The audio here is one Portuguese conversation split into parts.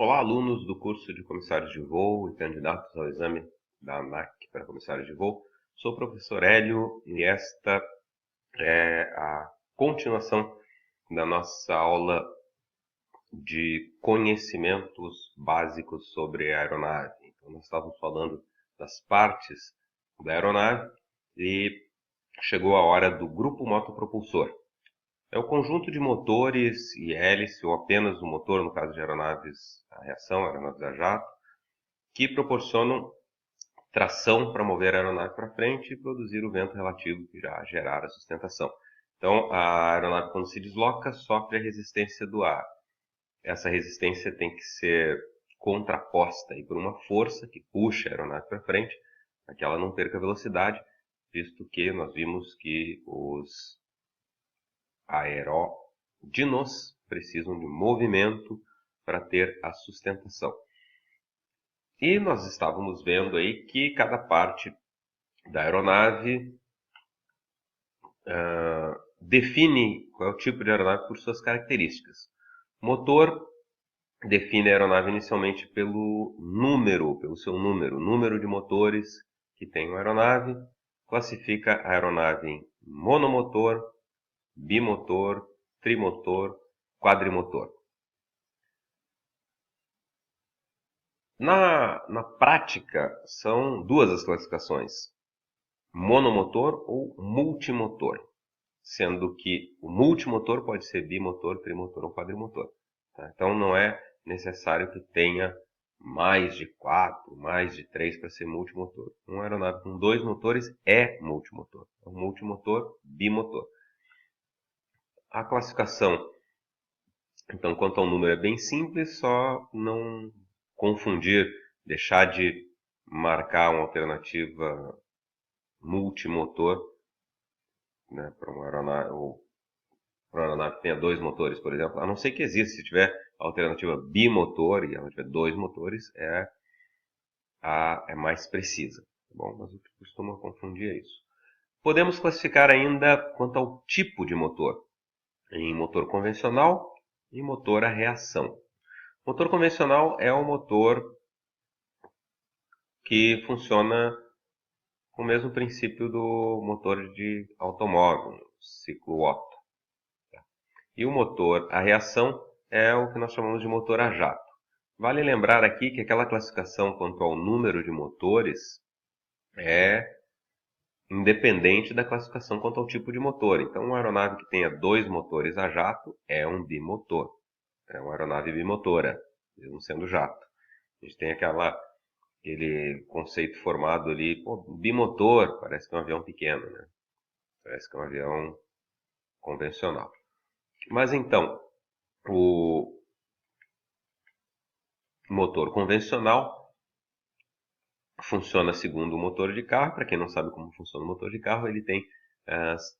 Olá, alunos do curso de comissários de voo e candidatos ao exame da ANAC para comissários de voo. Sou o professor Hélio e esta é a continuação da nossa aula de conhecimentos básicos sobre a aeronave. Então, nós estávamos falando das partes da aeronave e chegou a hora do grupo motopropulsor. É o conjunto de motores e hélice, ou apenas o motor, no caso de aeronaves a reação, aeronaves a jato, que proporcionam tração para mover a aeronave para frente e produzir o vento relativo que irá gerar a sustentação. Então, a aeronave, quando se desloca, sofre a resistência do ar. Essa resistência tem que ser contraposta aí por uma força que puxa a aeronave para frente, para que ela não perca velocidade, visto que nós vimos que os aeródinos precisam de movimento para ter a sustentação. E nós estávamos vendo aí que cada parte da aeronave define qual é o tipo de aeronave por suas características. O motor define a aeronave inicialmente pelo seu número de motores que tem uma aeronave, classifica a aeronave em monomotor, bimotor, trimotor, quadrimotor. Na prática, são duas as classificações, monomotor ou multimotor, sendo que o multimotor pode ser bimotor, trimotor ou quadrimotor. Tá? Então não é necessário que tenha mais de 4, mais de 3 para ser multimotor. Uma aeronave com 2 motores é multimotor. É um multimotor bimotor. A classificação, então, quanto ao número é bem simples, só não confundir, deixar de marcar uma alternativa multimotor, né, para uma aeronave que tenha 2 motores, por exemplo, a não ser que exista, se tiver a alternativa bimotor e ela tiver 2 motores, é mais precisa, tá bom? Mas o que costuma confundir é isso. Podemos classificar ainda quanto ao tipo de motor, em motor convencional e motor a reação. Motor convencional é um motor que funciona com o mesmo princípio do motor de automóvel, ciclo Otto. E o motor a reação é o que nós chamamos de motor a jato. Vale lembrar aqui que aquela classificação quanto ao número de motores é independente da classificação quanto ao tipo de motor. Então, uma aeronave que tenha 2 motores a jato é um bimotor. É uma aeronave bimotora, mesmo sendo jato. A gente tem aquele conceito formado ali, bimotor, parece que é um avião pequeno, né? Parece que é um avião convencional. Mas então, o motor convencional funciona segundo o motor de carro. Para quem não sabe como funciona o motor de carro, ele tem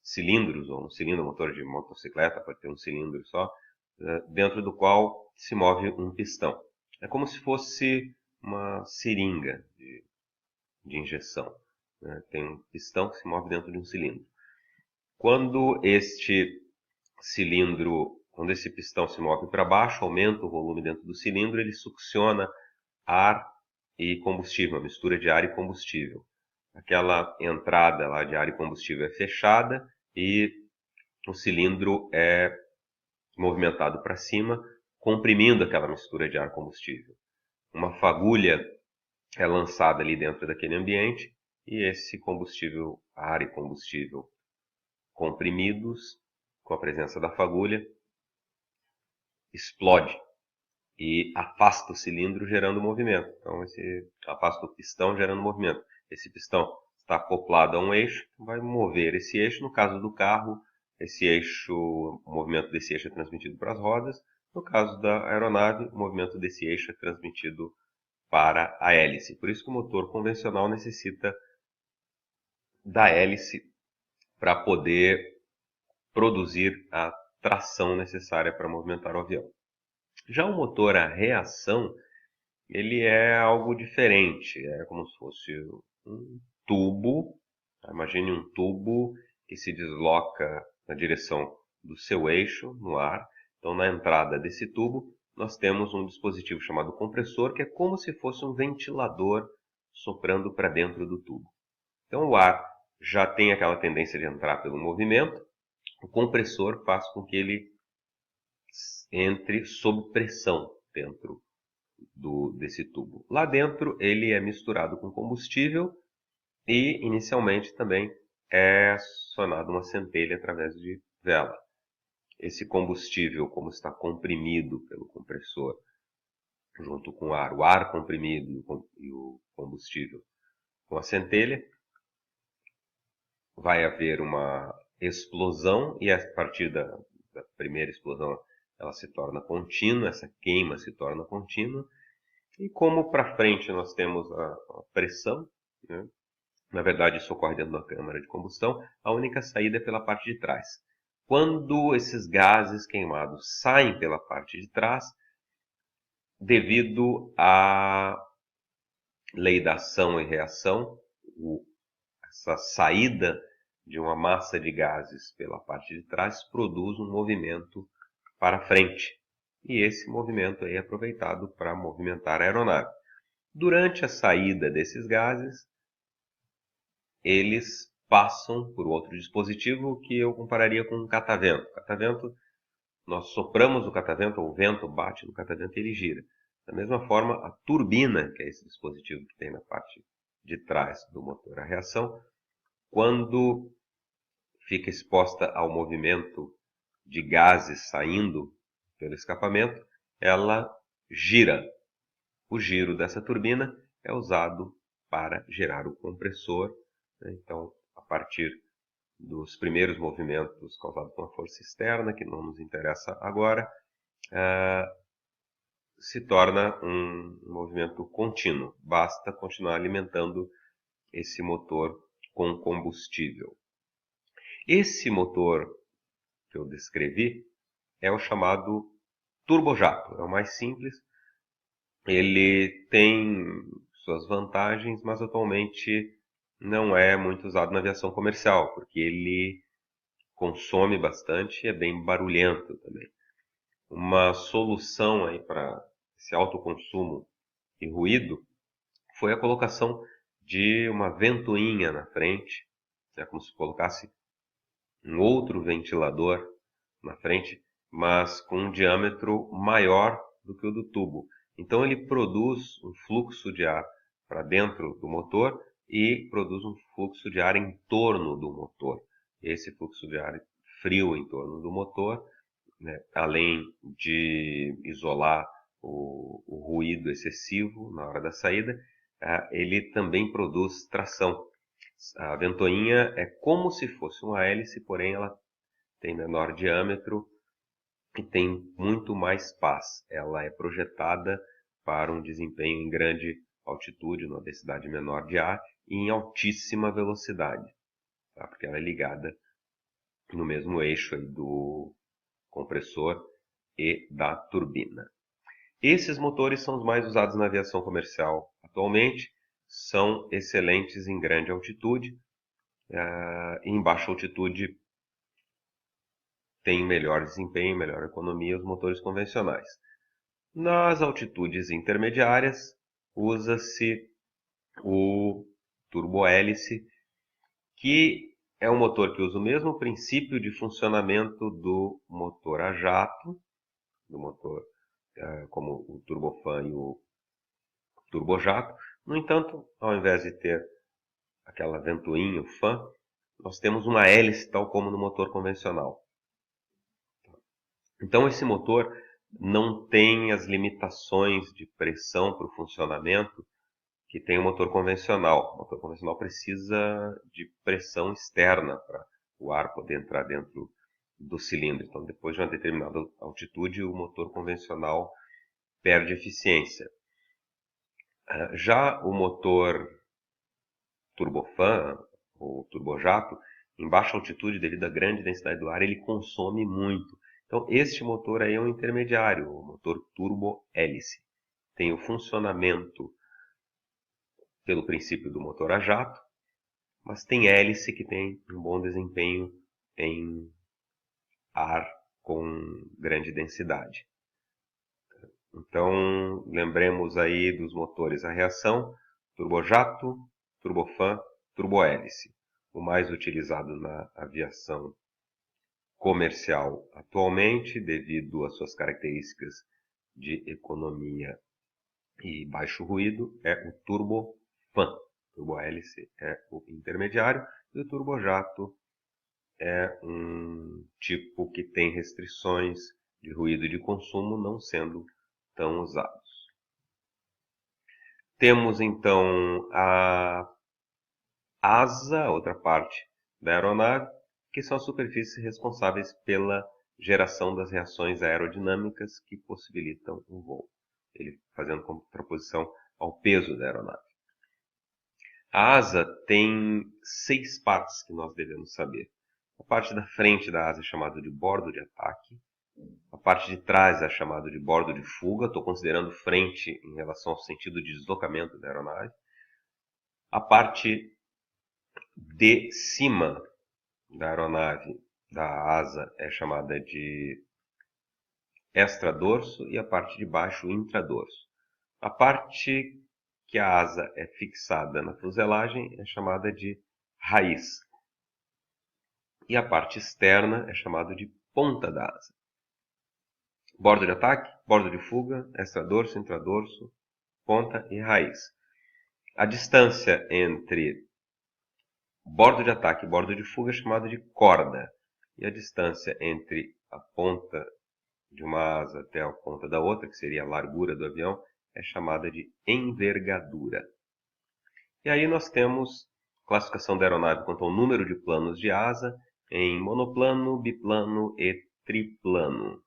cilindros, ou um cilindro, motor de motocicleta pode ter um cilindro só, dentro do qual se move um pistão. É como se fosse uma seringa de injeção, né? Tem um pistão que se move dentro de um cilindro. Quando esse pistão se move para baixo, aumenta o volume dentro do cilindro, ele succiona ar e combustível, uma mistura de ar e combustível. Aquela entrada lá de ar e combustível é fechada e o cilindro é movimentado para cima, comprimindo aquela mistura de ar e combustível. Uma fagulha é lançada ali dentro daquele ambiente e esse combustível, ar e combustível comprimidos, com a presença da fagulha, explode e afasta o cilindro gerando movimento. Então, afasta o pistão gerando movimento. Esse pistão está acoplado a um eixo, vai mover esse eixo. No caso do carro, o movimento desse eixo é transmitido para as rodas. No caso da aeronave, o movimento desse eixo é transmitido para a hélice. Por isso que o motor convencional necessita da hélice para poder produzir a tração necessária para movimentar o avião. Já o motor a reação, ele é algo diferente, é como se fosse um tubo. Imagine um tubo que se desloca na direção do seu eixo no ar. Então, na entrada desse tubo, nós temos um dispositivo chamado compressor, que é como se fosse um ventilador soprando para dentro do tubo. Então o ar já tem aquela tendência de entrar pelo movimento, o compressor faz com que ele entre sob pressão dentro desse tubo. Lá dentro ele é misturado com combustível e inicialmente também é acionada uma centelha através de vela. Esse combustível, como está comprimido pelo compressor, junto com o ar comprimido e o combustível com a centelha, vai haver uma explosão e a partir da primeira explosão ela se torna contínua, essa queima se torna contínua. E como para frente nós temos a pressão, né? Na verdade isso ocorre dentro da câmara de combustão, a única saída é pela parte de trás. Quando esses gases queimados saem pela parte de trás, devido à lei da ação e reação, essa saída de uma massa de gases pela parte de trás produz um movimento para frente. E esse movimento aí é aproveitado para movimentar a aeronave. Durante a saída desses gases, eles passam por outro dispositivo que eu compararia com um catavento. Catavento, nós sopramos o catavento, o vento bate no catavento e ele gira. Da mesma forma, a turbina, que é esse dispositivo que tem na parte de trás do motor a reação, quando fica exposta ao movimento de gases saindo pelo escapamento, ela gira. O giro dessa turbina é usado para gerar o compressor. Então, a partir dos primeiros movimentos causados por uma força externa, que não nos interessa agora, se torna um movimento contínuo. Basta continuar alimentando esse motor com combustível. Esse motor que eu descrevi é o chamado turbojato. É o mais simples. Ele tem suas vantagens, mas atualmente não é muito usado na aviação comercial, porque ele consome bastante e é bem barulhento também. Uma solução aí para esse alto consumo e ruído foi a colocação de uma ventoinha na frente, como se colocasse um outro ventilador na frente, mas com um diâmetro maior do que o do tubo. Então ele produz um fluxo de ar para dentro do motor e produz um fluxo de ar em torno do motor. Esse fluxo de ar frio em torno do motor, né, além de isolar o ruído excessivo na hora da saída, ele também produz tração. A ventoinha é como se fosse uma hélice, porém ela tem menor diâmetro e tem muito mais paz. Ela é projetada para um desempenho em grande altitude, numa densidade menor de ar e em altíssima velocidade, tá? Porque ela é ligada no mesmo eixo aí do compressor e da turbina. Esses motores são os mais usados na aviação comercial atualmente, são excelentes em grande altitude, e em baixa altitude tem melhor desempenho, melhor economia os motores convencionais. Nas altitudes intermediárias, usa-se o turbohélice, que é um motor que usa o mesmo princípio de funcionamento do motor a jato, do motor como o turbofan e o turbojato. No entanto, ao invés de ter aquela ventoinha, o fan, nós temos uma hélice tal como no motor convencional. Então esse motor não tem as limitações de pressão para o funcionamento que tem o motor convencional. O motor convencional precisa de pressão externa para o ar poder entrar dentro do cilindro. Então, depois de uma determinada altitude, o motor convencional perde eficiência. Já o motor turbofan, ou turbojato, em baixa altitude, devido à grande densidade do ar, ele consome muito. Então, este motor aí é um intermediário, o motor turbo-hélice. Tem o funcionamento pelo princípio do motor a jato, mas tem hélice que tem um bom desempenho em ar com grande densidade. Então, lembremos aí dos motores a reação, turbojato, turbofan, turbohélice. O mais utilizado na aviação comercial atualmente, devido às suas características de economia e baixo ruído, é o turbofan. O turbohélice é o intermediário e o turbojato é um tipo que tem restrições de ruído e de consumo, não sendo tão usados. Temos então a asa, outra parte da aeronave, que são as superfícies responsáveis pela geração das reações aerodinâmicas que possibilitam o voo, ele fazendo contraposição ao peso da aeronave. A asa tem 6 partes que nós devemos saber. A parte da frente da asa é chamada de bordo de ataque. A parte de trás é chamada de bordo de fuga. Estou considerando frente em relação ao sentido de deslocamento da aeronave. A parte de cima da aeronave, da asa, é chamada de extradorso e a parte de baixo, intradorso. A parte que a asa é fixada na fuselagem é chamada de raiz. E a parte externa é chamada de ponta da asa. Bordo de ataque, bordo de fuga, extradorso, intradorso, ponta e raiz. A distância entre bordo de ataque e bordo de fuga é chamada de corda. E a distância entre a ponta de uma asa até a ponta da outra, que seria a largura do avião, é chamada de envergadura. E aí nós temos classificação da aeronave quanto ao número de planos de asa em monoplano, biplano e triplano.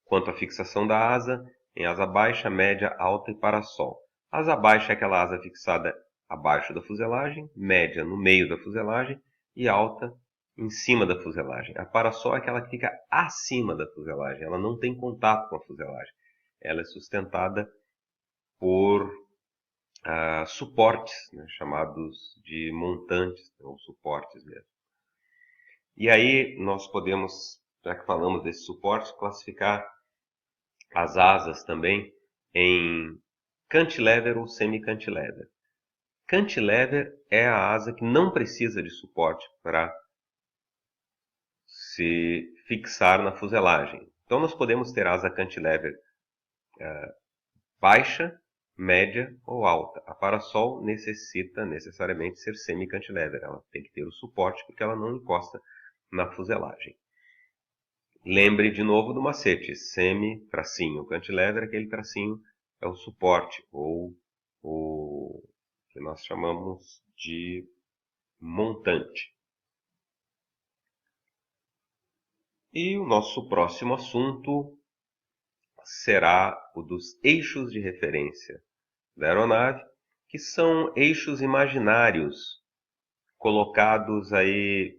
Quanto à fixação da asa, em asa baixa, média, alta e parasol. Asa baixa é aquela asa fixada abaixo da fuselagem, média no meio da fuselagem e alta em cima da fuselagem. A parasol é aquela que fica acima da fuselagem, ela não tem contato com a fuselagem. Ela é sustentada por suportes, né, chamados de montantes, ou suportes mesmo. E aí nós podemos, já que falamos desse suporte, classificar as asas também em cantilever ou semi-cantilever. Cantilever é a asa que não precisa de suporte para se fixar na fuselagem. Então nós podemos ter asa cantilever baixa, média ou alta. A parasol necessita necessariamente ser semi-cantilever. Ela tem que ter o suporte porque ela não encosta na fuselagem. Lembre de novo do macete, semi-tracinho. O cantilever, aquele tracinho, é o suporte, ou o que nós chamamos de montante. E o nosso próximo assunto será o dos eixos de referência da aeronave, que são eixos imaginários colocados aí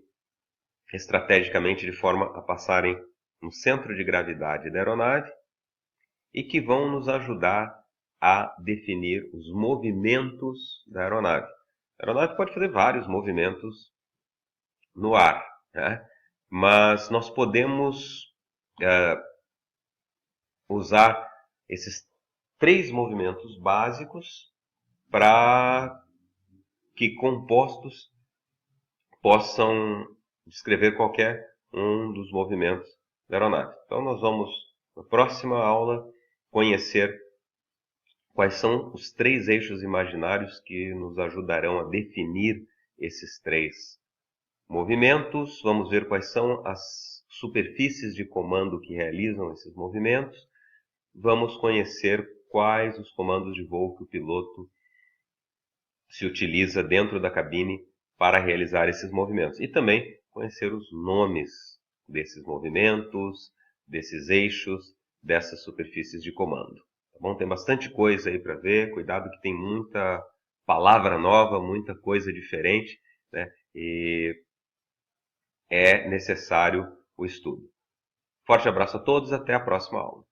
estrategicamente de forma a passarem no centro de gravidade da aeronave e que vão nos ajudar a definir os movimentos da aeronave. A aeronave pode fazer vários movimentos no ar, né? Mas nós podemos usar esses 3 movimentos básicos para que compostos possam descrever qualquer um dos movimentos da aeronave. Então nós vamos, na próxima aula, conhecer quais são os 3 eixos imaginários que nos ajudarão a definir esses 3 movimentos. Vamos ver quais são as superfícies de comando que realizam esses movimentos. Vamos conhecer quais os comandos de voo que o piloto se utiliza dentro da cabine para realizar esses movimentos. E também conhecer os nomes desses movimentos, desses eixos, dessas superfícies de comando. Tá bom? Tem bastante coisa aí para ver, cuidado que tem muita palavra nova, muita coisa diferente, né? E é necessário o estudo. Forte abraço a todos, até a próxima aula.